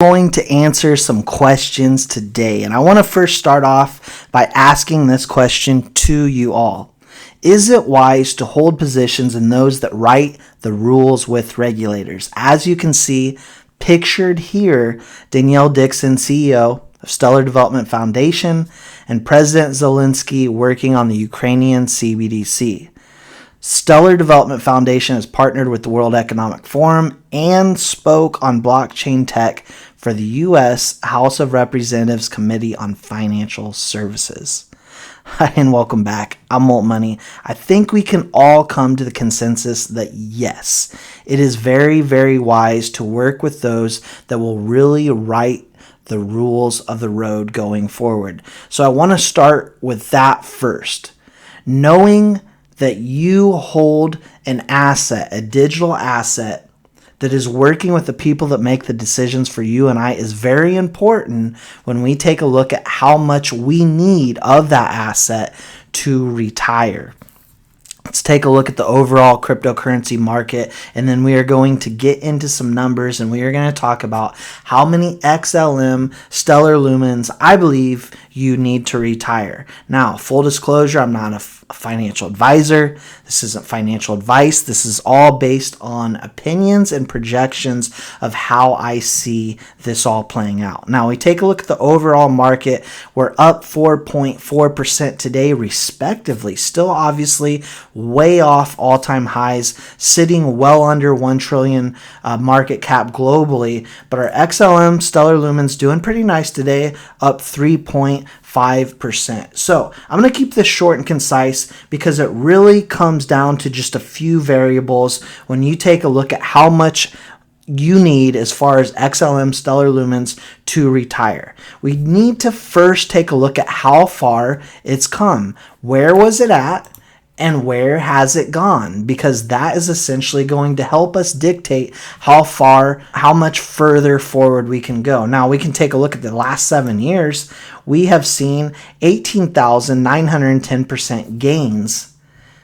Going to answer some questions today, and I want to first start off by asking this question to you all. Is it wise to hold positions in those that write the rules with regulators? As you can see, pictured here, Danielle Dixon, CEO of Stellar Development Foundation, and President Zelensky working on the Ukrainian CBDC. Stellar Development Foundation has partnered with the World Economic Forum and spoke on blockchain tech for the U.S. House of Representatives Committee on Financial Services. Hi, and welcome back. I'm Molt Money. I think we can all come to the consensus that yes, it is very, very wise to work with those that will really write the rules of the road going forward. So I want to start with that first. Knowing that you hold an asset, a digital asset, that is working with the people that make the decisions for you and I is very important when we take a look at how much we need of that asset to retire. Let's take a look at the overall cryptocurrency market, and then we are going to get into some numbers, and we are going to talk about how many XLM Stellar Lumens I believe you need to retire. Now, full disclosure, I'm not a financial advisor. This isn't financial advice. This is all based on opinions and projections of how I see this all playing out. Now, we take a look at the overall market. We're up 4.4% today, respectively. Still, obviously, way off all-time highs, sitting well under 1 trillion market cap globally. But our XLM Stellar Lumens doing pretty nice today, up 3.5%. So I'm going to keep this short and concise because it really comes down to just a few variables when you take a look at how much you need as far as XLM Stellar Lumens to retire. We need to first take a look at how far it's come. Where was it at? And where has it gone? Because that is essentially going to help us dictate how much further forward we can go. Now, we can take a look at the last 7 years. We have seen 18,910% gains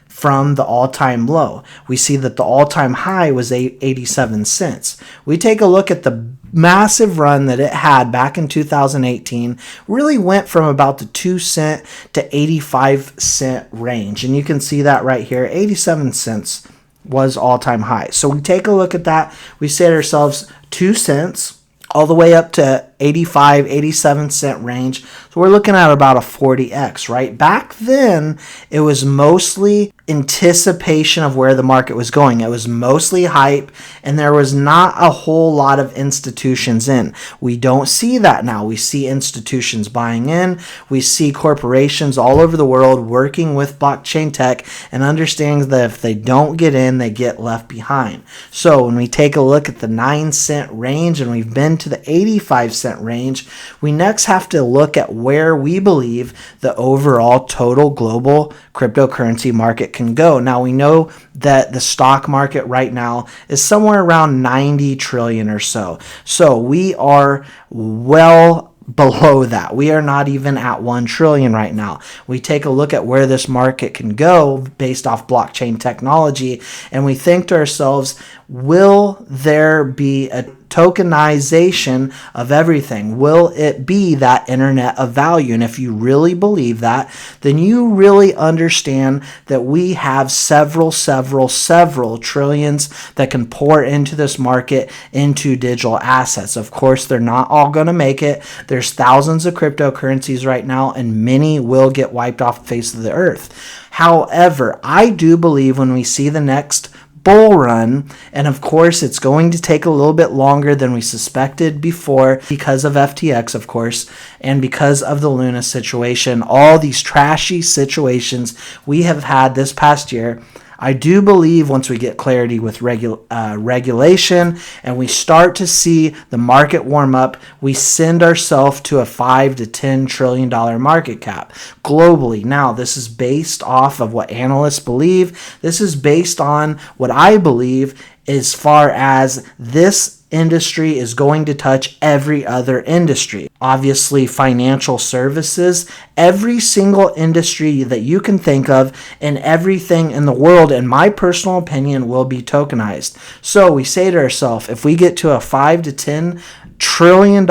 from the all-time low. We see that the all-time high was 87 cents. We take a look at the massive run that it had back in 2018, really went from about the 2 cent to 85 cent range. And you can see that right here, 87 cents was all-time high. So we take a look at that. We say to ourselves 2 cents all the way up to 85, 87 cent range. So we're looking at about a 40x, right? Back then, it was mostly anticipation of where the market was going. It was mostly hype, and there was not a whole lot of institutions in. We don't see that now. We see institutions buying in. We see corporations all over the world working with blockchain tech and understanding that if they don't get in, they get left behind. So when we take a look at the 9 cent range, and we've been to the 85 cent range, we next have to look at where we believe the overall total global cryptocurrency market can go. Now, we know that the stock market right now is somewhere around 90 trillion or so. So we are well below that. We are not even at 1 trillion right now. We take a look at where this market can go based off blockchain technology, and we think to ourselves, will there be a tokenization of everything? Will it be that internet of value? And if you really believe that, then you really understand that we have several trillions that can pour into this market, into digital assets. Of course, they're not all going to make it. There's thousands of cryptocurrencies right now, and many will get wiped off the face of the earth. However, I do believe when we see the next bull run, and of course it's going to take a little bit longer than we suspected before because of FTX, of course, and because of the Luna situation, all these trashy situations we have had this past year. I do believe once we get clarity with regulation and we start to see the market warm up, we send ourselves to a $5 to $10 trillion market cap globally. Now, this is based off of what analysts believe. This is based on what I believe as far as this industry is going to touch every other industry. Obviously, financial services, every single industry that you can think of and everything in the world, in my personal opinion, will be tokenized. So we say to ourselves, if we get to a $5 to $10 trillion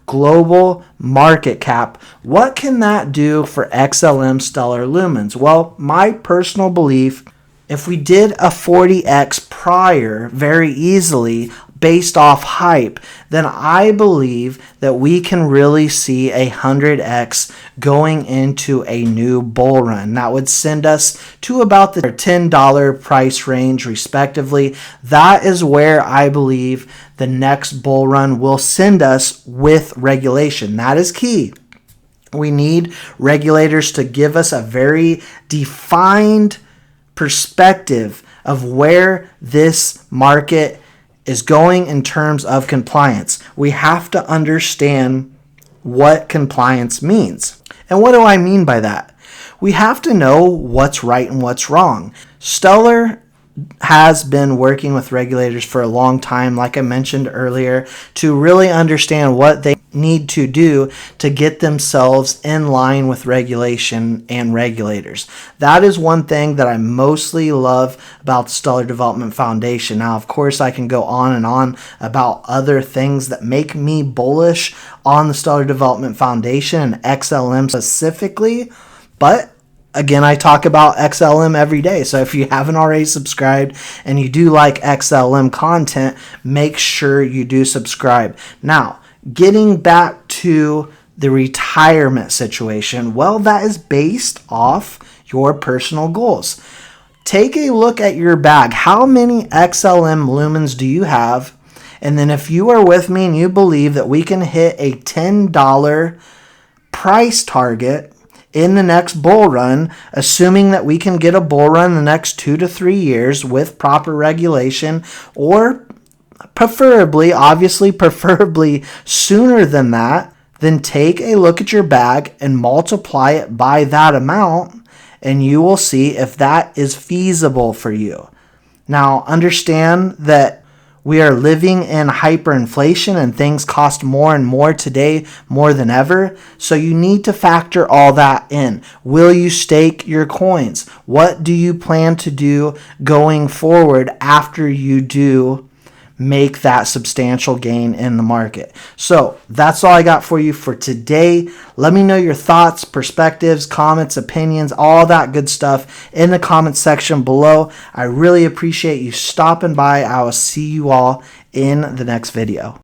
global market cap. What can that do for XLM Stellar Lumens? Well, my personal belief, if we did a 40x prior very easily based off hype, then I believe that we can really see a 100x going into a new bull run. That would send us to about the $10 price range respectively. That is where I believe the next bull run will send us with regulation. That is key. We need regulators to give us a very defined perspective of where this market is going in terms of compliance. We have to understand what compliance means. And what do I mean by that? We have to know what's right and what's wrong. Stellar has been working with regulators for a long time, like I mentioned earlier, to really understand what they need to do to get themselves in line with regulation and regulators. That is one thing that I mostly love about the Stellar Development Foundation. Now, of course, I can go on and on about other things that make me bullish on the Stellar Development Foundation and XLM specifically, but again, I talk about XLM every day. So if you haven't already subscribed and you do like XLM content, make sure you do subscribe. Now, getting back to the retirement situation, well, that is based off your personal goals. Take a look at your bag. How many XLM lumens do you have? And then if you are with me and you believe that we can hit a $10 price target in the next bull run, assuming that we can get a bull run in the next 2 to 3 years with proper regulation, or preferably sooner than that, then take a look at your bag and multiply it by that amount, and you will see if that is feasible for you. Now, understand that we are living in hyperinflation and things cost more and more today, more than ever. So you need to factor all that in. Will you stake your coins? What do you plan to do going forward after you do make that substantial gain in the market? So that's all I got for you for today. Let me know your thoughts, perspectives, comments, opinions, all that good stuff in the comments section below. I really appreciate you stopping by. I will see you all in the next video.